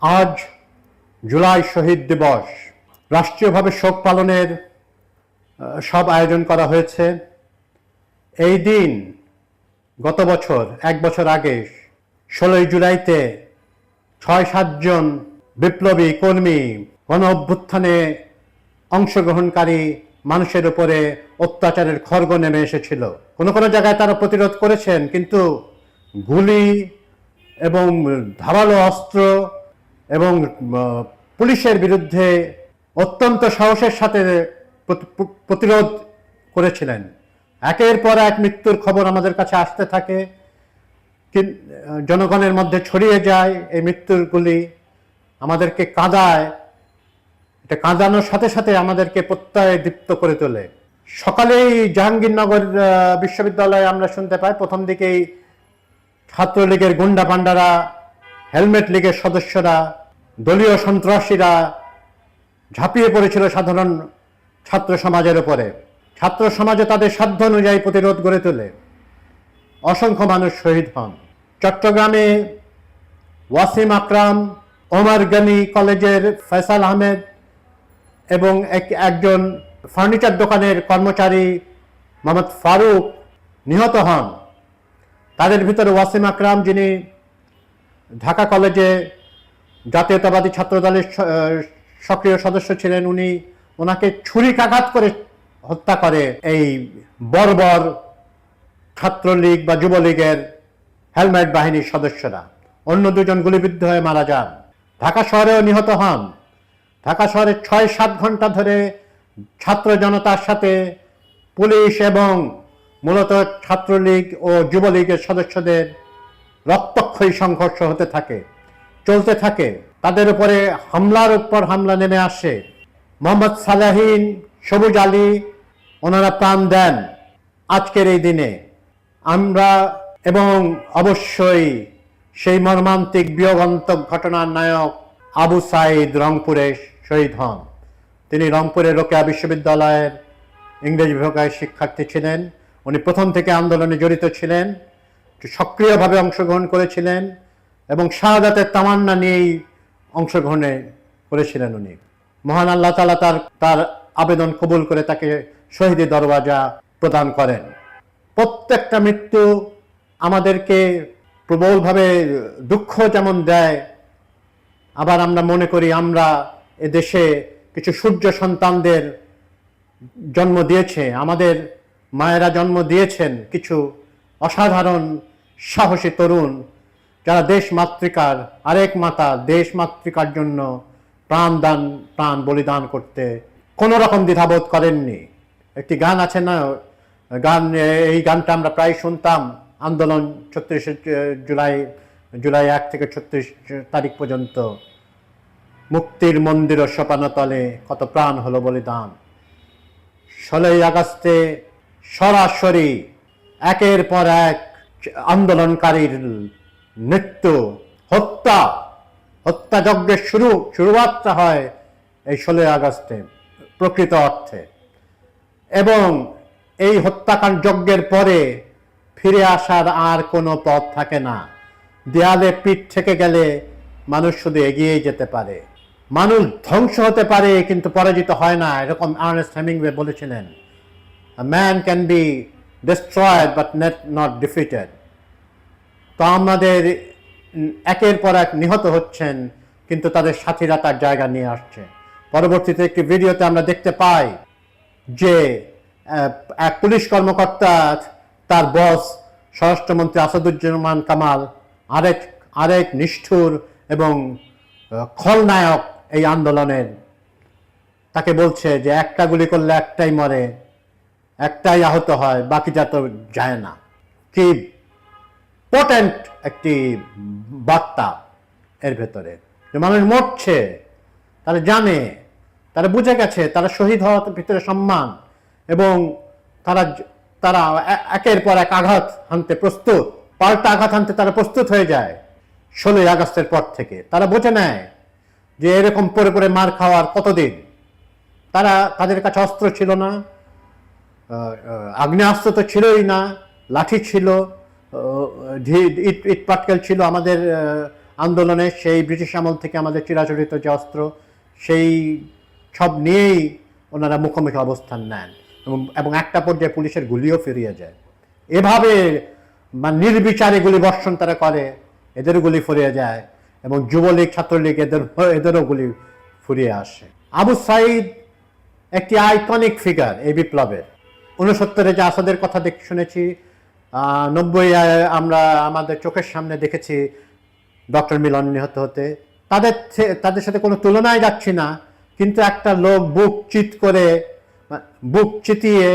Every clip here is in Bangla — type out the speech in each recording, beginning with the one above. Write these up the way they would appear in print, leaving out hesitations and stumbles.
আজ জুলাই শহীদ দিবস। রাষ্ট্রীয়ভাবে শোক পালনের সব আয়োজন করা হয়েছে। এই দিন গত বছর, এক বছর আগে 16 জুলাইতে 6-7 জন বিপ্লবী কর্মী গণ অভ্যুত্থানে অংশগ্রহণকারী মানুষের উপরে অত্যাচারের খড়গ নেমে এসেছিল। কোনো কোনো জায়গায় তারা প্রতিরোধ করেছেন, কিন্তু গুলি এবং ধারালো অস্ত্র এবং পুলিশের বিরুদ্ধে অত্যন্ত সাহসের সাথে প্রতিরোধ করেছিলেন। একের পর এক মৃত্যুর খবর আমাদের কাছে আসতে থাকে, জনগণের মধ্যে ছড়িয়ে যায়। এই মৃত্যুরগুলি আমাদেরকে কাঁদায়, এটা কাঁদানোর সাথে সাথে আমাদেরকে প্রত্যয়ে দীপ্ত করে তোলে। সকালেই জাহাঙ্গীরনগর বিশ্ববিদ্যালয়ে আমরা শুনতে পাই, প্রথম দিকেই ছাত্রলীগের গুন্ডা পান্ডারা, হেলমেট লীগের সদস্যরা, দলীয় সন্ত্রাসীরা ঝাঁপিয়ে পড়েছিল সাধারণ ছাত্র সমাজের উপরে। ছাত্র সমাজে তাদের সাধ্য অনুযায়ী প্রতিরোধ গড়ে তোলে। অসংখ্য মানুষ শহীদ হন। চট্টগ্রামে ওয়াসিম আকরাম, ওমর গনি কলেজের ফয়সাল আহমেদ এবং একজন ফার্নিচার দোকানের কর্মচারী মোহাম্মদ ফারুক নিহত হন। তাদের ভিতরে ওয়াসিম আকরাম, যিনি ঢাকা কলেজে জাতীয়তাবাদী ছাত্রদলের সক্রিয় সদস্য ছিলেন, ওনাকে ছুরিকাঘাত করে হত্যা করে এই বর্বর ছাত্রলীগ বা যুবলীগের হেলমেট বাহিনীর সদস্যরা। অন্য দুজন গুলিবিদ্ধ হয়ে মারা যান। ঢাকা শহরেও নিহত হন। ঢাকা শহরে 6-7 ঘন্টা ধরে ছাত্র জনতার সাথে পুলিশ এবং মূলত ছাত্রলীগ ও যুবলীগের সদস্যদের রক্তক্ষয়ী সংঘর্ষ চলতে থাকে। তাদের উপরে হামলার উপর হামলা নেমে আসে। মোহাম্মদ সালাহীন, সবুজ আলী, ওনারা প্রাণ দেন আজকের এই দিনে। আমরা এবং অবশ্যই সেই মর্মান্তিক বিয়োগান্তক ঘটনার নায়ক আবু সাঈদ রংপুরে শহীদ হন। তিনি রংপুরের রোকেয়া বিশ্ববিদ্যালয়ের ইংরেজি বিভাগের শিক্ষার্থী ছিলেন। উনি প্রথম থেকে আন্দোলনে জড়িত ছিলেন, সক্রিয়ভাবে অংশগ্রহণ করেছিলেন এবং শাহাদাতের তামান্না নিয়েই অংশগ্রহণ করেছিলেন উনি। মহান আল্লাহ তাআলা তার আবেদন কবুল করে তাকে শহীদের দরওয়াজা প্রদান করেন। প্রত্যেকটা মৃত্যু আমাদেরকে প্রবলভাবে দুঃখ যেমন দেয়, আবার আমরা মনে করি আমরা এদেশে কিছু সূর্য সন্তানদের জন্ম দিয়েছে, আমাদের মায়েরা জন্ম দিয়েছেন কিছু অসাধারণ সাহসী তরুণ, যারা দেশ মাতৃকার আরেক মাতা, দেশ মাতৃকার জন্য প্রাণ বলিদান করতে কোনো রকম দ্বিধাবোধ করেননি। একটি গান আছে না, এই গানটা আমরা প্রায় শুনতাম আন্দোলন 36 জুলাই 1 থেকে 36 তারিখ পর্যন্ত। মুক্তির মন্দির ও সোপানতলে কত প্রাণ হলো বলিদান। 16 আগস্টে সরাসরি একের পর এক আন্দোলনকারীর মৃত্যু, হত্যাযজ্ঞের শুরুয়াতটা হয় এই 16 আগস্টে প্রকৃত অর্থে। এবং এই হত্যাকাণ্ড যজ্ঞের পরে ফিরে আসার আর কোনো পথ থাকে না। দেয়ালে পিঠ থেকে গেলে মানুষ শুধু এগিয়েই যেতে পারে। মানুষ ধ্বংস হতে পারে কিন্তু পরাজিত হয় না, এরকম আর্নেস্ট হেমিংওয়ে বলেছিলেন। A man can be destroyed but not defeated. তো আমাদের একের পর এক নিহত হচ্ছেন, কিন্তু তাদের সাথীরা তার জায়গা নিয়ে আসছে। পরবর্তীতে একটি ভিডিওতে আমরা দেখতে পাই যে এক পুলিশ কর্মকর্তা, তার বস স্বরাষ্ট্রমন্ত্রী আসাদুজ্জামান কামাল, আরেক নিষ্ঠুর এবং খলনায়ক এই আন্দোলনের, তাকে বলছে যে একটা গুলি করলে একটাই মরে, একটাই আহত হয়, বাকিটা তো যায় না। কি পোটেন্ট একটি বার্তা এর ভেতরে, যে মানুষ মরছে, তারা জানে, তারা বুঝে গেছে, তারা শহীদ হওয়ার ভিতরে সম্মান, এবং তারা একের পর এক আঘাত হানতে প্রস্তুত, পাল্টা আঘাত হানতে তারা প্রস্তুত হয়ে যায়। 16 আগস্টের পর থেকে তারা বুঝে নেয় যে এরকম পরে পরে মার খাওয়ার কতদিন। তাদের কাছে অস্ত্র ছিল না, আগ্নেয়াস্ত্র তো ছিলই না, লাঠি ছিল, ইট পাটকেল ছিল, আন্দোলনে সেই ব্রিটিশ আমল থেকে আমাদের চিরাচরিত যে অস্ত্র সেই সব নিয়েই ওনারা মুখোমুখি অবস্থান নেন এবং একটা পর্যায়ে পুলিশের গুলিও ফিরিয়ে যায়। এভাবে নির্বিচারে গুলি বর্ষণ তারা করে, এদের গুলি ফুরিয়ে যায় এবং যুবলীগ ছাত্রলীগ এদেরও গুলি ফুরিয়ে আসে। আবু সাইদ একটি আইকনিক ফিগার এই বিপ্লবের। 69-এ যে আসাদের কথা শুনেছি, 90 আমরা আমাদের চোখের সামনে দেখেছি ডক্টর মিলন নিহত হতে। তাদের সাথে কোনো তুলনায় যাচ্ছি না, কিন্তু একটা লোক বুক চিতিয়ে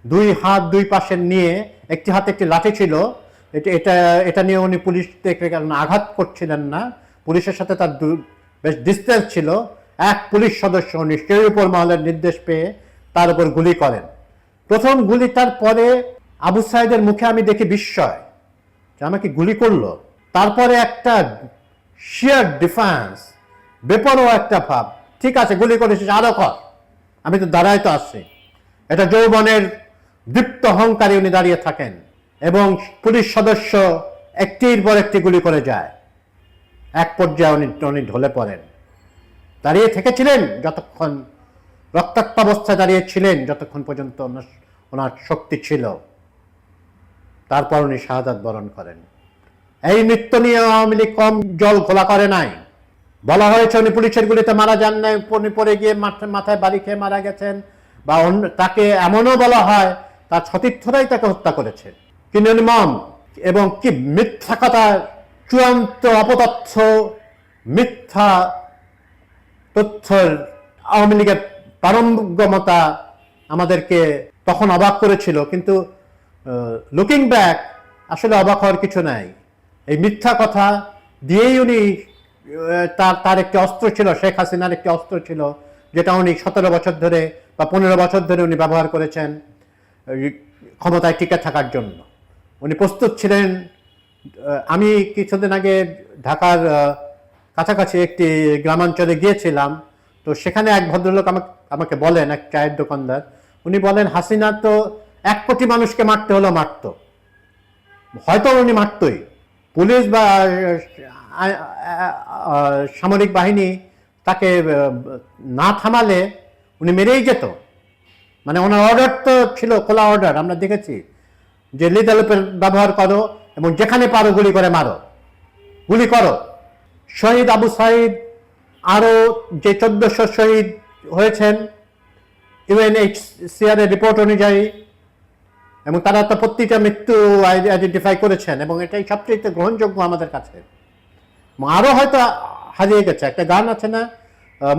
দুই হাত দুই পাশে নিয়ে, একটি হাতে একটি লাঠি ছিল, এটা নিয়ে উনি পুলিশকে আঘাত করছিলেন না, পুলিশের সাথে তার বেশ ডিস্টেন্স ছিল। এক পুলিশ সদস্য নিশ্চয়ই উপর মহলের নির্দেশ পেয়ে তার উপর গুলি করেন। প্রথম গুলিটার পরে আবু সাইদের মুখে আমি দেখি বিস্ময় যে আমাকে গুলি করলো। তারপরে একটা শিয়ার ডিফেন্স, বেপরোয়া একটা ভাব, ঠিক আছে গুলি করেছিস আরো কর, আমি তো দাঁড়ায় তো আসছি। এটা যৌবনের দীপ্ত অহংকারে উনি দাঁড়িয়ে থাকেন এবং পুলিশ সদস্য একটির পর একটি গুলি করে যায়। এক পর্যায়ে উনি ঢলে পড়েন। দাঁড়িয়ে থেকেছিলেন যতক্ষণ, রক্তাক্ত অবস্থায় দাঁড়িয়ে ছিলেন যতক্ষণ পর্যন্ত ওনার শক্তি ছিল। তারপর উনি শাহাদাত বরণ করেন। এই মৃত্যু নিয়ে আওয়ামী লীগ কম জল ঘোলা করে নাই। বলা হয়েছে উনি পুলিশের গুলিতে মারা যান নাই, উনি পড়ে গিয়ে মাথায় বাড়ি খেয়ে মারা গেছেন, বা তাকে এমনও বলা হয় তার সতীর্থরাই তাকে হত্যা করেছে। কি নির্মম এবং কি মিথ্যা কথা, চূড়ান্ত অপতথ্য, মিথ্যা তথ্যের আওয়ামী লীগের পারঙ্গমতা আমাদেরকে তখন অবাক করেছিল। কিন্তু লুকিং ব্যাক আসলে অবাক হওয়ার কিছু নাই। এই মিথ্যা কথা দিয়েই উনি তার একটি অস্ত্র ছিল, শেখ হাসিনার একটি অস্ত্র ছিল, যেটা উনি 17 বছর ধরে বা 15 বছর ধরে উনি ব্যবহার করেছেন ক্ষমতায় টিকে থাকার জন্য। উনি প্রস্তুত ছিলেন। আমি কিছুদিন আগে ঢাকার কাছাকাছি একটি গ্রামাঞ্চলে গিয়েছিলাম, তো সেখানে এক ভদ্রলোক আমাকে বলেন, এক চায়ের দোকানদার, উনি বলেন হাসিনা তো 1 কোটি মানুষকে মারতে হলো মারত, হয়তো উনি মারতই। পুলিশ বা সামরিক বাহিনী তাকে না থামালে উনি মেরেই যেত। মানে ওনার অর্ডার তো ছিল খোলা অর্ডার, আমরা দেখেছি যে লিথাল ব্যবহার করো এবং যেখানে পারো গুলি করে মারো, গুলি করো। শহীদ আবু সাইদ আরও যে 1400 শহীদ হয়েছেন UNHCR এর রিপোর্ট অনুযায়ী, এবং তারা তো প্রতিটা মৃত্যু আইডেন্টিফাই করেছেন এবং এটাই সবচেয়ে গ্রহণযোগ্য আমাদের কাছে। আরও হয়তো হারিয়ে গেছে। একটা গান আছে না,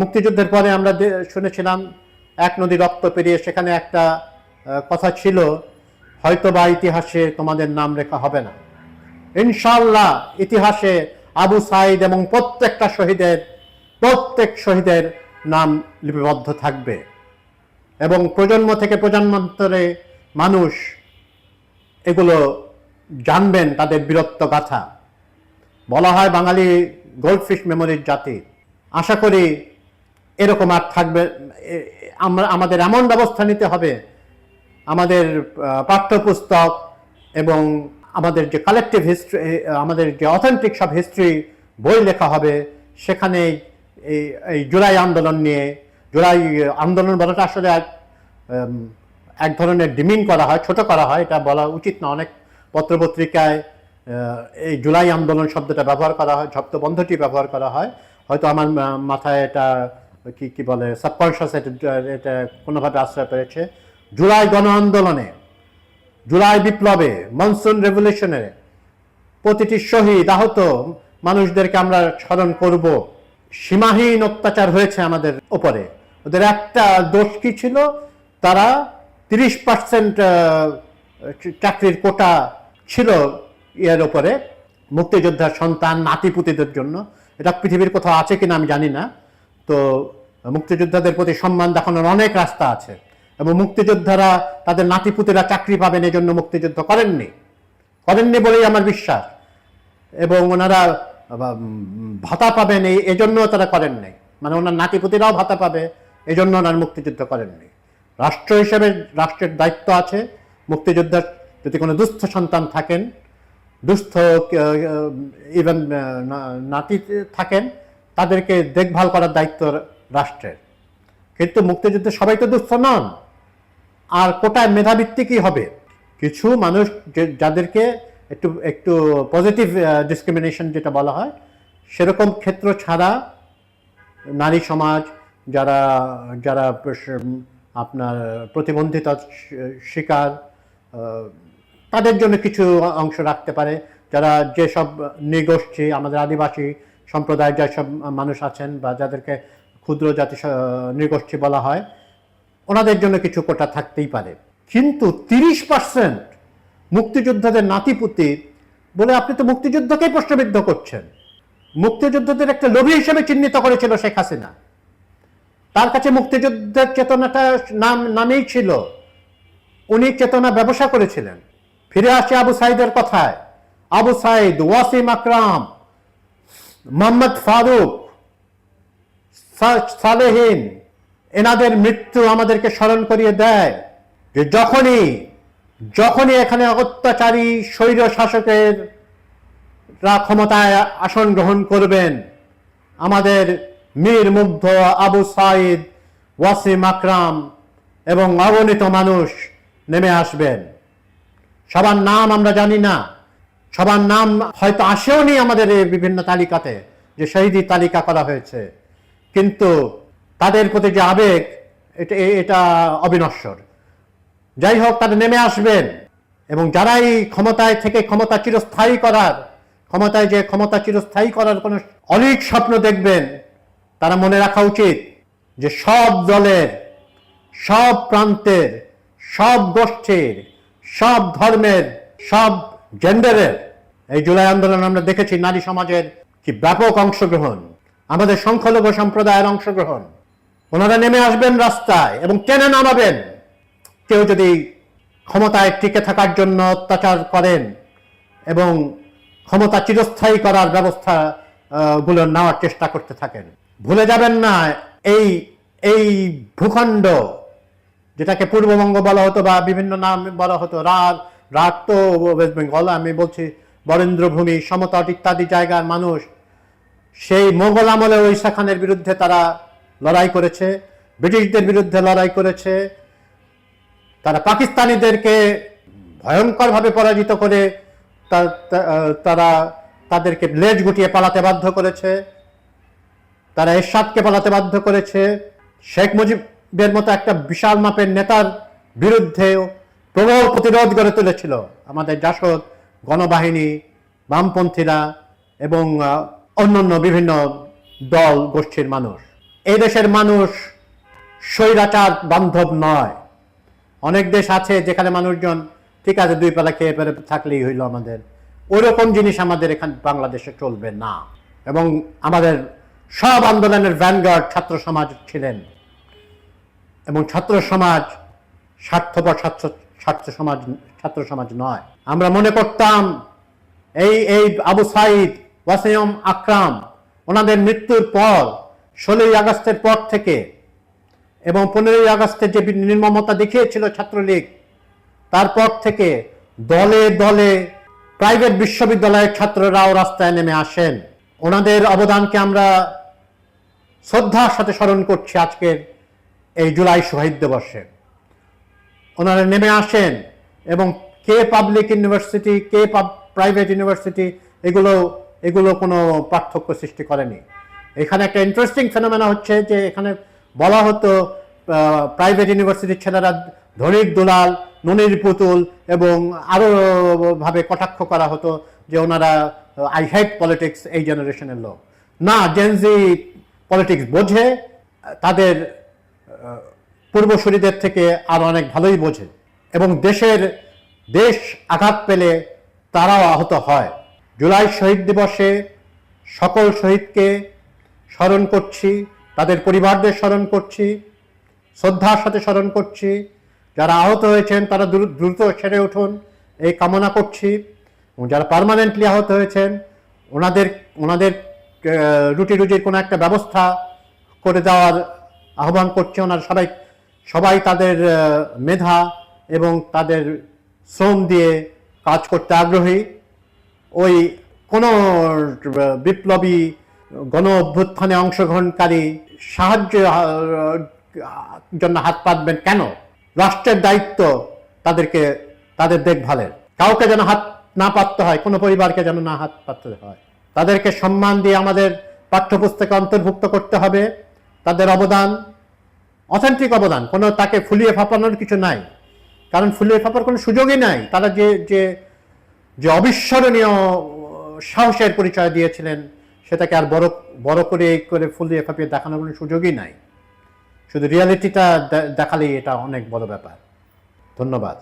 মুক্তিযুদ্ধের পরে আমরা শুনেছিলাম এক নদী রক্ত পেরিয়ে, সেখানে একটা কথা ছিল, হয়তো বা ইতিহাসে তোমাদের নাম লেখা হবে না। ইনশাআল্লাহ ইতিহাসে আবু সাইদ এবং প্রত্যেক শহীদের নাম লিপিবদ্ধ থাকবে এবং প্রজন্ম থেকে প্রজন্মান্তরে মানুষ এগুলো জানবেন, তাদের বীরত্ব গাথা। বলা হয় বাঙালি গোল্ডফিশ মেমোরির জাতি। আশা করি এরকম আর থাকবে। আমাদের এমন ব্যবস্থা নিতে হবে, আমাদের পাঠ্যপুস্তক এবং আমাদের যে কালেকটিভ হিস্ট্রি, আমাদের যে অথেন্টিক সব হিস্ট্রি বই লেখা হবে, সেখানে এই জুলাই আন্দোলন নিয়ে, জুলাই আন্দোলন বলাটা আসলে এক ধরনের ডিমিং করা হয়, ছোট করা হয়, এটা বলা উচিত না। অনেক পত্রপত্রিকায় এই জুলাই আন্দোলন শব্দটা ব্যবহার করা হয়, শব্দবন্ধটি ব্যবহার করা হয়। হয়তো আমার মাথায় এটা কি বলে সাবকনশিয়াস এটা কোনোভাবে আশ্রয় পেয়েছে। জুলাই গণ আন্দোলনে, জুলাই বিপ্লবে, মনসুন রেভলিউশনে প্রতিটি শহীদ আহত মানুষদেরকে আমরা স্মরণ করব। সীমাহীন অত্যাচার হয়েছে আমাদের উপরে। ওদের একটা দোষ কি ছিল, তারা 30% চাকরির কোটা ছিল এর উপরে মুক্তিযোদ্ধার সন্তান নাতিপুতিদের জন্য। এটা পৃথিবীর কোথাও আছে কিনা আমি জানি না। তো মুক্তিযোদ্ধাদের প্রতি সম্মান দেখানোর অনেক রাস্তা আছে এবং মুক্তিযোদ্ধারা তাদের নাতিপুতিরা চাকরি পাবেন এজন্য মুক্তিযুদ্ধ করেননি বলেই আমার বিশ্বাস। এবং ওনারা ভাতা পাবেন এজন্য তারা করেননি, মানে ওনার নাতিপুতিরাও ভাতা পাবে এজন্য ওনার মুক্তিযুদ্ধ করেননি। রাষ্ট্র হিসেবে রাষ্ট্রের দায়িত্ব আছে, মুক্তিযোদ্ধার যদি কোনো দুস্থ সন্তান থাকেন দুস্থ ইভেন নাতি থাকেন, তাদেরকে দেখভাল করার দায়িত্ব রাষ্ট্রের। কিন্তু মুক্তিযুদ্ধে সবাই তো দুস্থ নন। আর কোটায় মেধাভিত্তিকই হবে। কিছু মানুষ যাদেরকে একটু একটু পজিটিভ ডিসক্রিমিনেশন যেটা বলা হয়, সেরকম ক্ষেত্র ছাড়া নারী সমাজ, যারা যারা আপনার প্রতিবন্ধিতার শিকার, তাদের জন্য কিছু অংশ রাখতে পারে। যারা যেসব নৃগোষ্ঠী, আমাদের আদিবাসী সম্প্রদায়ের যেসব মানুষ আছেন বা যাদেরকে ক্ষুদ্র জাতি নৃগোষ্ঠী বলা হয়, ওনাদের জন্য কিছু কোটা থাকতেই পারে। কিন্তু 30% মুক্তিযোদ্ধাদের নাতিপুতি বলে আপনি তো মুক্তিযুদ্ধকেই প্রশ্নবিদ্ধ করছেন। মুক্তিযোদ্ধাদের একটা লোভী হিসেবে চিহ্নিত করেছিল শেখ হাসিনা। তার কাছে মুক্তিযুদ্ধের চেতনাটা নামেই ছিল, উনি চেতনা ব্যবসা করেছিলেন। ফিরে আসে আবু সাইদের কথায়। আবু সাইদ, ওয়াসিম আকরাম, মোহাম্মদ ফারুক, সালেহীন, এনাদের মৃত্যু আমাদেরকে স্মরণ করিয়ে দেয় যে যখনই এখানে অত্যাচারী স্বৈর শাসকের ক্ষমতায় আসন গ্রহণ করবেন, আমাদের মীর মুগ্ধ, আবু সাইদ, ওয়াসিম আকরাম এবং অগণিত মানুষ নেমে আসবেন। সবার নাম আমরা জানি না, সবার নাম হয়তো আসেওনি আমাদের এই বিভিন্ন তালিকাতে, যে শহীদি তালিকা করা হয়েছে, কিন্তু তাদের প্রতি যে আবেগ, এটা অবিনশ্বর। যাই হোক, তারা নেমে আসবেন এবং যারাই ক্ষমতায় থেকে ক্ষমতা চিরস্থায়ী করার কোনো অলীক স্বপ্ন দেখবেন, তারা মনে রাখা উচিত যে সব দলের, সব প্রান্তের, সব গোষ্ঠীর, সব ধর্মের, সব জেন্ডারের এই জুলাই আন্দোলন আমরা দেখেছি নারী সমাজের কি ব্যাপক অংশগ্রহণ, আমাদের সংখ্যালঘু সম্প্রদায়ের অংশগ্রহণ। ওনারা নেমে আসবেন রাস্তায় এবং টেনে নামাবেন। কেউ যদি ক্ষমতায় টিকে থাকার জন্য অত্যাচার করেন এবং ক্ষমতা চিরস্থায়ী করার ব্যবস্থা গুলো নেওয়ার চেষ্টা করতে থাকেন, ভুলে যাবেন না এই ভূখণ্ড, যেটাকে পূর্ববঙ্গ বলা হতো বা বিভিন্ন নাম বলা হতো, রাগ তো ওয়েস্ট বেঙ্গল, আমি বলছি বরেন্দ্রভূমি, সমতট ইত্যাদি জায়গার মানুষ সেই মোগল আমলে ঈসা খানের বিরুদ্ধে তারা লড়াই করেছে, ব্রিটিশদের বিরুদ্ধে লড়াই করেছে, তারা পাকিস্তানিদেরকে ভয়ঙ্করভাবে পরাজিত করে তারা তাদেরকে লেজ গুটিয়ে পালাতে বাধ্য করেছে, তারা এরশাদকে পালাতে বাধ্য করেছে। শেখ মুজিবের মতো একটা বিশাল মাপের নেতার বিরুদ্ধে প্রবল প্রতিরোধ গড়ে তুলেছিল আমাদের জাসদ, গণবাহিনী, বামপন্থীরা এবং অন্যান্য বিভিন্ন দল গোষ্ঠীর মানুষ। এই দেশের মানুষ স্বৈরাচার বান্ধব নয়। অনেক দেশ আছে যেখানে মানুষজন ঠিক আছে, দুই বেলা খেয়ে পেরে থাকলেই হইল, আমাদের ওইরকম জিনিস আমাদের এখানে বাংলাদেশে চলবে না। এবং আমাদের সব আন্দোলনের ভ্যানগার্ড ছাত্র সমাজ ছিলেন, এবং ছাত্র সমাজ স্বার্থপর ছাত্র সমাজ নয়। আমরা মনে করতাম এই আবু সাইদ, ওয়াসিম আকরাম, ওনাদের মৃত্যুর পর 16ই আগস্টের পর থেকে এবং 15ই আগস্টের যে নির্মমতা দেখিয়েছিল ছাত্রলীগ, তারপর থেকে দলে দলে প্রাইভেট বিশ্ববিদ্যালয়ের ছাত্ররাও রাস্তায় নেমে আসেন। ওনাদের অবদানকে আমরা শ্রদ্ধার সাথে স্মরণ করছি আজকের এই জুলাই শহীদ দিবসে। ওনারা নেমে আসেন এবং কে পাবলিক ইউনিভার্সিটি, কে প্রাইভেট ইউনিভার্সিটি, এগুলো কোনো পার্থক্য সৃষ্টি করেনি। এখানে একটা ইন্টারেস্টিং ফেনোমেনা হচ্ছে যে এখানে বলা হতো প্রাইভেট ইউনিভার্সিটির ছেলেরা ধনির দুলাল, নুনির পুতুল, এবং আরো ভাবে কটাক্ষ করা হতো যে ওনারা আই হেট পলিটিক্স, এই জেনারেশনের লোক। না, জেনজি পলিটিক্স বোঝে, তাদের পূর্বসূরীদের থেকে আরো অনেক ভালোই বোঝে, এবং দেশ আঘাত পেলে তারাও আহত হয়। জুলাই শহীদ দিবসে সকল শহীদকে স্মরণ করছি, তাদের পরিবারদের স্মরণ করছি, শ্রদ্ধার সাথে স্মরণ করছি। যারা আহত হয়েছেন তারা দ্রুত সেরে উঠুন এই কামনা করছি, এবং যারা পার্মানেন্টলি আহত হয়েছেন ওনাদের রুটি রুজির কোনো একটা ব্যবস্থা করে দেওয়ার আহ্বান করছি। ওনারা সবাই তাদের মেধা এবং তাদের শ্রম দিয়ে কাজ করতে আগ্রহী, ওই কোনো বিপ্লবী গণ অভ্যুত্থানে অংশগ্রহণকারী সাহায্য জন্য হাত পাতবেন কেন? রাষ্ট্রের দায়িত্ব তাদের দেখভালের। কাউকে যেন হাত না পাততে হয়, কোনো পরিবারকে যেন না হাত পাততে হয়। তাদেরকে সম্মান দিয়ে আমাদের পাঠ্যপুস্তকে অন্তর্ভুক্ত করতে হবে। তাদের অবদান অথেন্টিক অবদান, কোনো তাকে ফুলিয়ে ফাঁপানোর কিছু নাই, কারণ ফুলিয়ে ফাঁপার কোনো সুযোগই নাই। তারা যে যে যে অবিস্মরণীয় সাহসের পরিচয় দিয়েছিলেন সেটাকে আর বড় করে ফুলিয়ে ফাঁপিয়ে দেখানোর কোনো সুযোগই নাই। শুধু রিয়ালিটিটা দেখালেই এটা অনেক বড় ব্যাপার। ধন্যবাদ।